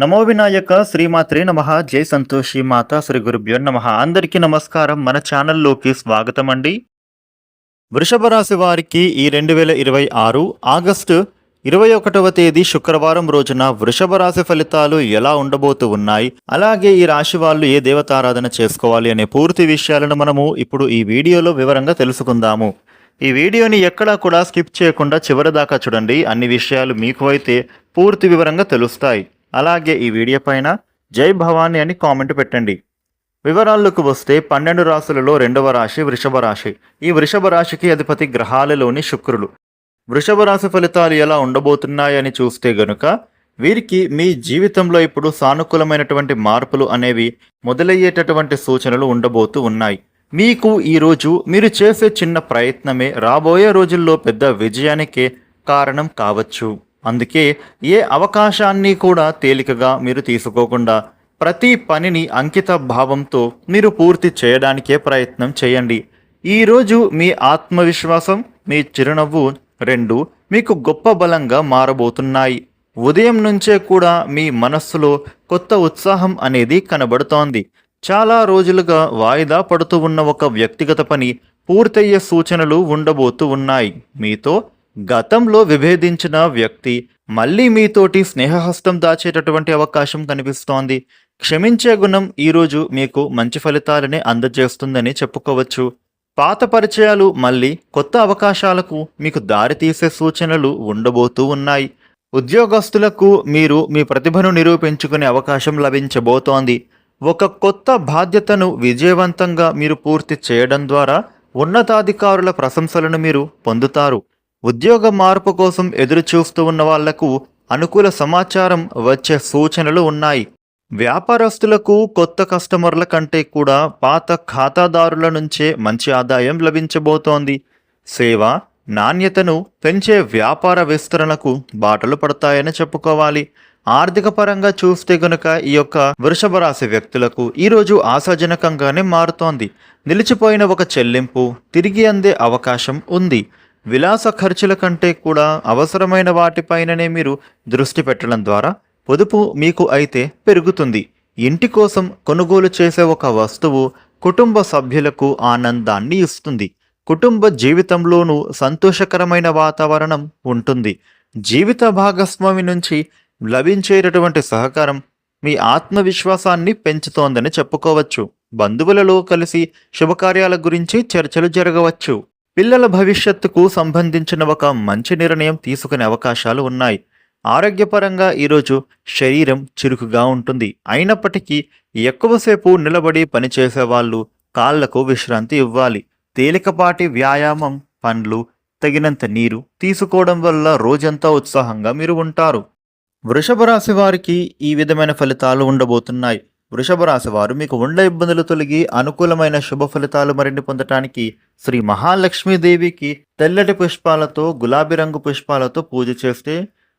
నమో వినాయక శ్రీమాత్రే నమః. జై సంతోషి మాతా శ్రీ గురుభ్యో నమః. అందరికీ నమస్కారం. మన ఛానల్లోకి స్వాగతం అండి. వృషభ రాశి వారికి ఈ 2026 ఆగస్టు 21వ తేదీ శుక్రవారం రోజున వృషభ రాశి ఫలితాలు ఎలా ఉండబోతూ ఉన్నాయి, అలాగే ఈ రాశి వాళ్ళు ఏ దేవతారాధన చేసుకోవాలి అనే పూర్తి విషయాలను మనము ఇప్పుడు ఈ వీడియోలో వివరంగా తెలుసుకుందాము. ఈ వీడియోని ఎక్కడా కూడా స్కిప్ చేయకుండా చివరి దాకా చూడండి. అన్ని విషయాలు మీకు అయితే పూర్తి వివరంగా తెలుస్తాయి. అలాగే ఈ వీడియో పైన జై భవానీ అని కామెంట్ పెట్టండి. వివరాల్లోకి వస్తే 12 రాశులలో 2వ రాశి వృషభ రాశి. ఈ వృషభ రాశికి అధిపతి గ్రహాలలోని శుక్రుడు. వృషభ రాశి ఫలితాలు ఎలా ఉండబోతున్నాయని చూస్తే గనుక వీరికి మీ జీవితంలో ఇప్పుడు సానుకూలమైనటువంటి మార్పులు అనేవి మొదలయ్యేటటువంటి సూచనలు ఉండబోతూ ఉన్నాయి. మీకు ఈరోజు మీరు చేసే చిన్న ప్రయత్నమే రాబోయే రోజుల్లో పెద్ద విజయానికే కారణం కావచ్చు. అందుకే ఏ అవకాశాన్ని కూడా తేలికగా మీరు తీసుకోకుండా ప్రతి పనిని అంకిత భావంతో మీరు పూర్తి చేయడానికే ప్రయత్నం చేయండి. ఈరోజు మీ ఆత్మవిశ్వాసం, మీ చిరునవ్వు రెండు మీకు గొప్ప బలంగా మారబోతున్నాయి. ఉదయం నుంచే కూడా మీ మనస్సులో కొత్త ఉత్సాహం అనేది కనబడుతోంది. చాలా రోజులుగా వాయిదా పడుతూ ఉన్న ఒక వ్యక్తిగత పని పూర్తయ్యే సూచనలు ఉండబోతూ ఉన్నాయి. మీతో గతంలో విభేదించిన వ్యక్తి మళ్ళీ మీతోటి స్నేహహస్తం దాచేటటువంటి అవకాశం కనిపిస్తోంది. క్షమించే గుణం ఈరోజు మీకు మంచి ఫలితాలనే అందజేస్తుందని చెప్పుకోవచ్చు. పాత పరిచయాలు మళ్ళీ కొత్త అవకాశాలకు మీకు దారితీసే సూచనలు ఉండబోతూ ఉన్నాయి. ఉద్యోగస్తులకు మీరు మీ ప్రతిభను నిరూపించుకునే అవకాశం లభించబోతోంది. ఒక కొత్త బాధ్యతను విజయవంతంగా మీరు పూర్తి చేయడం ద్వారా ఉన్నతాధికారుల ప్రశంసలను మీరు పొందుతారు. ఉద్యోగ మార్పు కోసం ఎదురు చూస్తూ ఉన్న వాళ్లకు అనుకూల సమాచారం వచ్చే సూచనలు ఉన్నాయి. వ్యాపారస్తులకు కొత్త కస్టమర్ల కంటే కూడా పాత ఖాతాదారుల నుంచే మంచి ఆదాయం లభించబోతోంది. సేవ నాణ్యతను పెంచే వ్యాపార విస్తరణకు బాటలు పడతాయని చెప్పుకోవాలి. ఆర్థిక పరంగా చూస్తే గనుక ఈ యొక్క వృషభ రాశి వ్యక్తులకు ఈరోజు ఆశాజనకంగానే మారుతోంది. నిలిచిపోయిన ఒక చెల్లింపు తిరిగి అందే అవకాశం ఉంది. విలాస ఖర్చుల కంటే కూడా అవసరమైన వాటిపైననే మీరు దృష్టి పెట్టడం ద్వారా పొదుపు మీకు అయితే పెరుగుతుంది. ఇంటి కోసం కొనుగోలు చేసే ఒక వస్తువు కుటుంబ సభ్యులకు ఆనందాన్ని ఇస్తుంది. కుటుంబ జీవితంలోనూ సంతోషకరమైన వాతావరణం ఉంటుంది. జీవిత భాగస్వామి నుంచి లభించేటటువంటి సహకారం మీ ఆత్మవిశ్వాసాన్ని పెంచుతోందని చెప్పుకోవచ్చు. బంధువులలో కలిసి శుభకార్యాల గురించి చర్చలు జరగవచ్చు. పిల్లల భవిష్యత్తుకు సంబంధించిన ఒక మంచి నిర్ణయం తీసుకునే అవకాశాలు ఉన్నాయి. ఆరోగ్యపరంగా ఈరోజు శరీరం చురుకుగా ఉంటుంది. అయినప్పటికీ ఎక్కువసేపు నిలబడి పనిచేసే వాళ్ళు కాళ్లకు విశ్రాంతి ఇవ్వాలి. తేలికపాటి వ్యాయామం, పండ్లు, తగినంత నీరు తీసుకోవడం వల్ల రోజంతా ఉత్సాహంగా మీరు ఉంటారు. వృషభ రాశి వారికి ఈ విధమైన ఫలితాలు ఉండబోతున్నాయి. వృషభ రాశి వారు మీకు ఉండే ఇబ్బందులు తొలగి అనుకూలమైన శుభ ఫలితాలు మరిన్ని పొందటానికి శ్రీ మహాలక్ష్మీదేవికి తెల్లటి పుష్పాలతో, గులాబీ రంగు పుష్పాలతో పూజ చేస్తే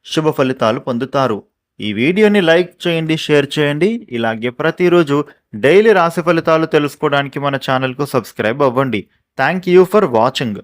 శుభ ఫలితాలు పొందుతారు. ఈ వీడియోని లైక్ చేయండి, షేర్ చేయండి. ఇలాగే ప్రతిరోజు డైలీ రాశి ఫలితాలు తెలుసుకోవడానికి మన ఛానల్కు సబ్స్క్రైబ్ అవ్వండి. Thank you for watching.